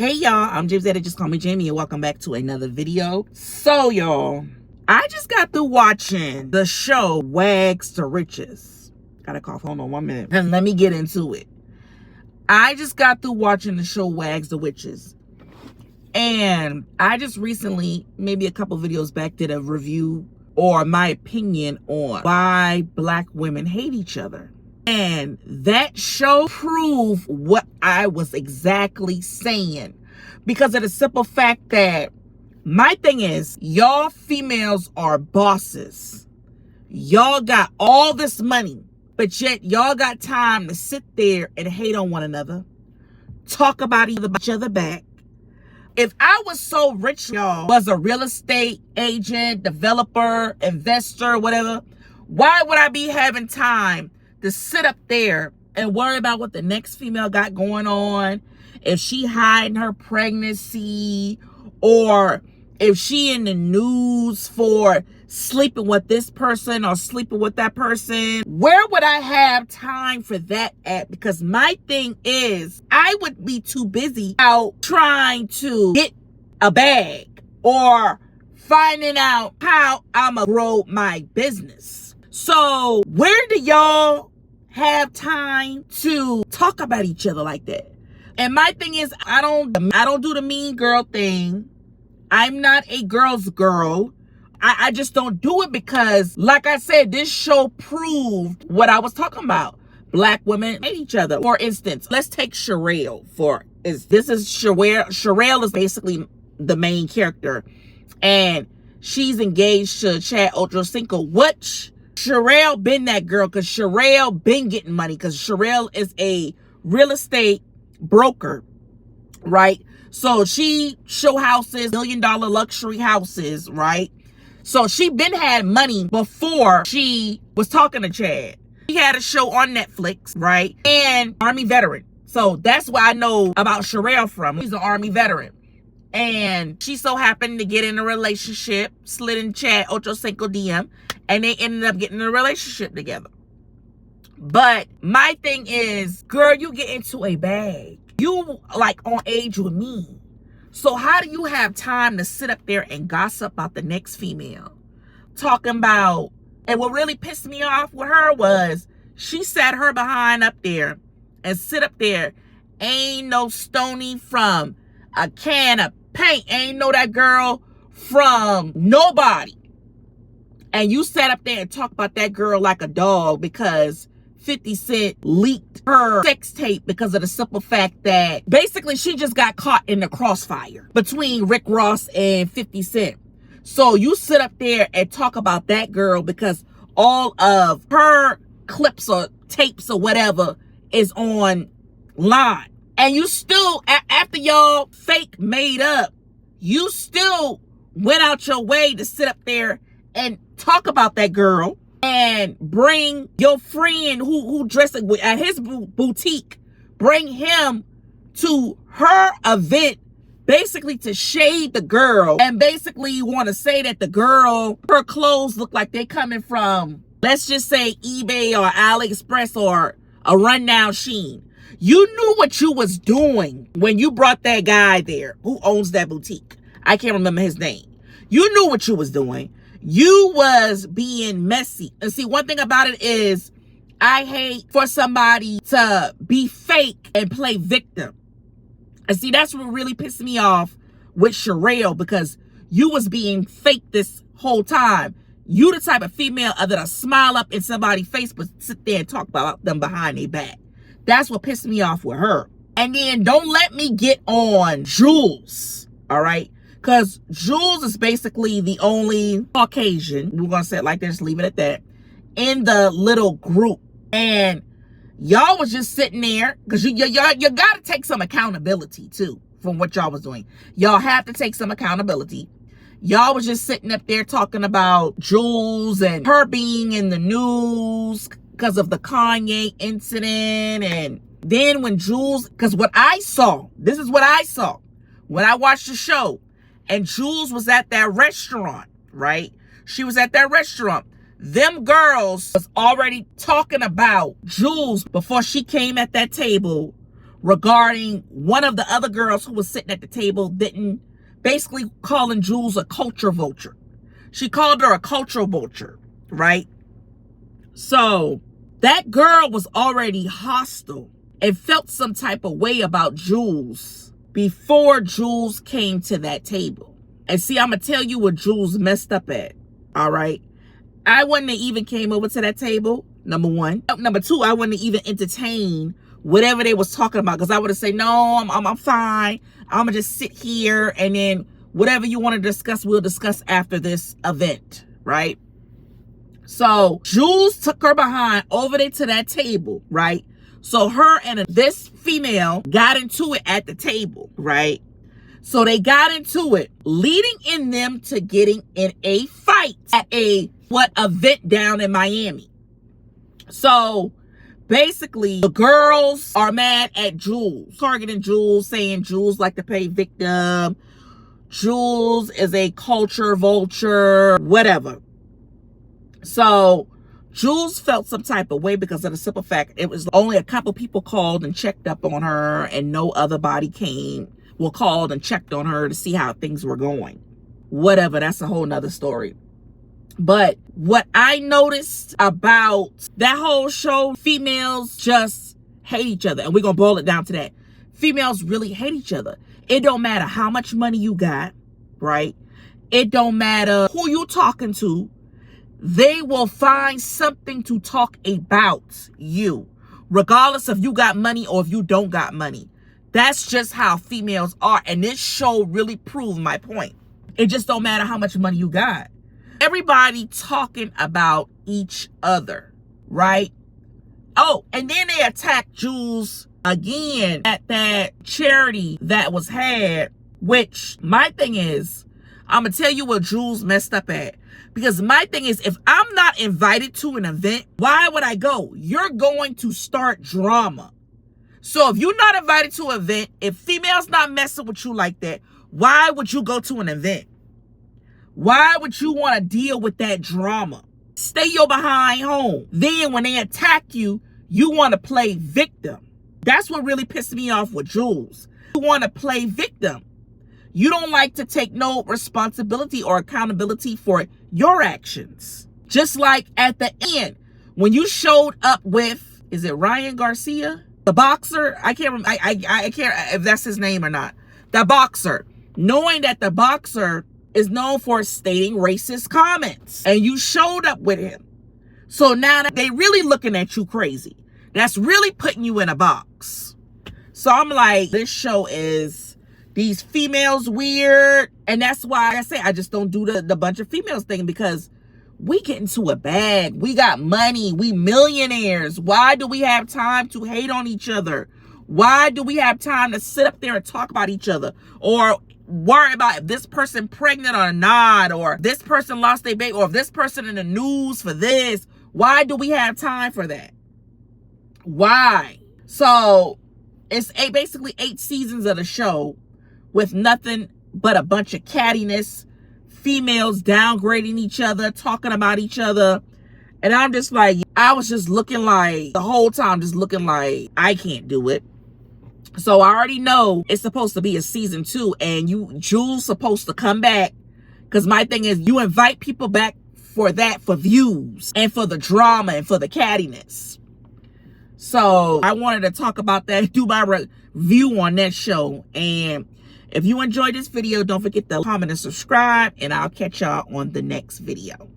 Hey y'all, I'm James Edit, just call me Jamie, and welcome back to another video. So y'all, I just got through watching the show Wags to Riches. Gotta cough, hold on 1 minute. And let me get into it. I just got through watching the show Wags to Riches. And I just recently, maybe a couple videos back, did a review or my opinion on why black women hate each other. And that show proved what I was exactly saying, because of the simple fact that my thing is, y'all females are bosses. Y'all got all this money, but yet y'all got time to sit there and hate on one another, talk about each other back. If I was so rich, y'all, was a real estate agent, developer, investor, whatever, why would I be having time to sit up there and worry about what the next female got going on, if she hiding her pregnancy, or if she in the news for sleeping with this person or sleeping with that person? Where would I have time for that at? Because my thing is, I would be too busy out trying to get a bag or finding out how I'ma grow my business. So where do y'all have time to talk about each other like that? And my thing is, I don't do the mean girl thing. I'm not a girl's girl. I just don't do it because, like I said, this show proved what I was talking about. Black women hate each other. For instance, let's take Sherelle. Sherelle is basically the main character, and she's engaged to Chad Ochocinco. What? Sherelle been that girl, because Sherelle been getting money, because Sherelle is a real estate broker, right? So she show houses, $1 million luxury houses, right? So she been had money before she was talking to Chad. She had a show on Netflix, right? And Army veteran. So that's why I know about Sherelle from. She's an Army veteran. And she so happened to get in a relationship, slid in Chad Ochocinco DM, and they ended up getting in a relationship together. But my thing is, girl, you get into a bag. You like on age with me. So how do you have time to sit up there and gossip about the next female? Talking about, and what really pissed me off with her was, she sat her behind up there and sit up there. Ain't no Stony from a can of paint. Ain't know that girl from nobody. And you sat up there and talk about that girl like a dog because 50 Cent leaked her sex tape, because of the simple fact that basically she just got caught in the crossfire between Rick Ross and 50 Cent. So you sit up there and talk about that girl because all of her clips or tapes or whatever is online. And you still, after y'all fake made up, you still went out your way to sit up there and talk about that girl, and bring your friend who dressing at his boutique, bring him to her event, basically to shade the girl, and basically you want to say that the girl, her clothes look like they coming from, let's just say, eBay or AliExpress or a rundown Shein. You knew what you was doing when you brought that guy there who owns that boutique. I can't remember his name. You knew what you was doing. You was being messy. And see, one thing about it is, I hate for somebody to be fake and play victim. And see, that's what really pissed me off with Sherelle, because you was being fake this whole time. You the type of female that'll smile up in somebody's face but sit there and talk about them behind their back. That's what pissed me off with her. And then don't let me get on Jules, all right? Because Jules is basically the only Caucasian, we're going to say it like this, leave it at that, in the little group. And y'all was just sitting there, because you got to take some accountability, too, from what y'all was doing. Y'all have to take some accountability. Y'all was just sitting up there talking about Jules and her being in the news because of the Kanye incident. And then when Jules, because what I saw, this is what I saw when I watched the show, and Jules was at that restaurant, right? She was at that restaurant. Them girls was already talking about Jules before she came at that table regarding one of the other girls who was sitting at the table basically calling Jules a culture vulture. She called her a cultural vulture, right? So that girl was already hostile and felt some type of way about Jules before Jules came to that table. And see, I'm going to tell you what Jules messed up at, all right? I wouldn't have even came over to that table, number one. Number two, I wouldn't have even entertained whatever they was talking about, because I would have said, no, I'm fine. I'm going to just sit here, and then whatever you want to discuss, we'll discuss after this event, right? So Jules took her behind over there to that table, right? So her and this female got into it at the table, right? So they got into it, leading in them to getting in a fight at event down in Miami. So basically, the girls are mad at Jules, targeting Jules, saying Jules like to play victim. Jules is a culture vulture, whatever. So Jules felt some type of way because of the simple fact it was only a couple people called and checked up on her, and no other body called and checked on her to see how things were going. Whatever, that's a whole nother story. But what I noticed about that whole show, females just hate each other. And we're going to boil it down to that. Females really hate each other. It don't matter how much money you got, right? It don't matter who you talking to. They will find something to talk about you, regardless if you got money or if you don't got money. That's just how females are. And this show really proved my point. It just don't matter how much money you got. Everybody talking about each other, right? Oh, and then they attacked Jules again at that charity that was had, which my thing is, I'm going to tell you what Jules messed up at. Because my thing is, if I'm not invited to an event, why would I go? You're going to start drama. So if you're not invited to an event, if females not messing with you like that, why would you go to an event? Why would you want to deal with that drama? Stay your behind home. Then when they attack you, you want to play victim. That's what really pissed me off with Jules. You want to play victim. You don't like to take no responsibility or accountability for your actions. Just like at the end, when you showed up with, is it Ryan Garcia? The boxer? I can't remember. I can't if that's his name or not. The boxer. Knowing that the boxer is known for stating racist comments, and you showed up with him. So now they really looking at you crazy. That's really putting you in a box. So I'm like, this show is these females weird. And that's why I say I just don't do the bunch of females thing, because we get into a bag. We got money. We millionaires. Why do we have time to hate on each other? Why do we have time to sit up there and talk about each other? Or worry about if this person pregnant or not, or this person lost their baby, or if this person in the news for this. Why do we have time for that? Why? So it's basically 8 seasons of the show with nothing but a bunch of cattiness, females downgrading each other, talking about each other. And I'm just like, I was just looking like, the whole time just looking like, I can't do it. So I already know it's supposed to be a season 2, and Jules supposed to come back. Because my thing is, you invite people back for that, for views and for the drama and for the cattiness. So I wanted to talk about that, do my review on that show. And if you enjoyed this video, don't forget to comment and subscribe, and I'll catch y'all on the next video.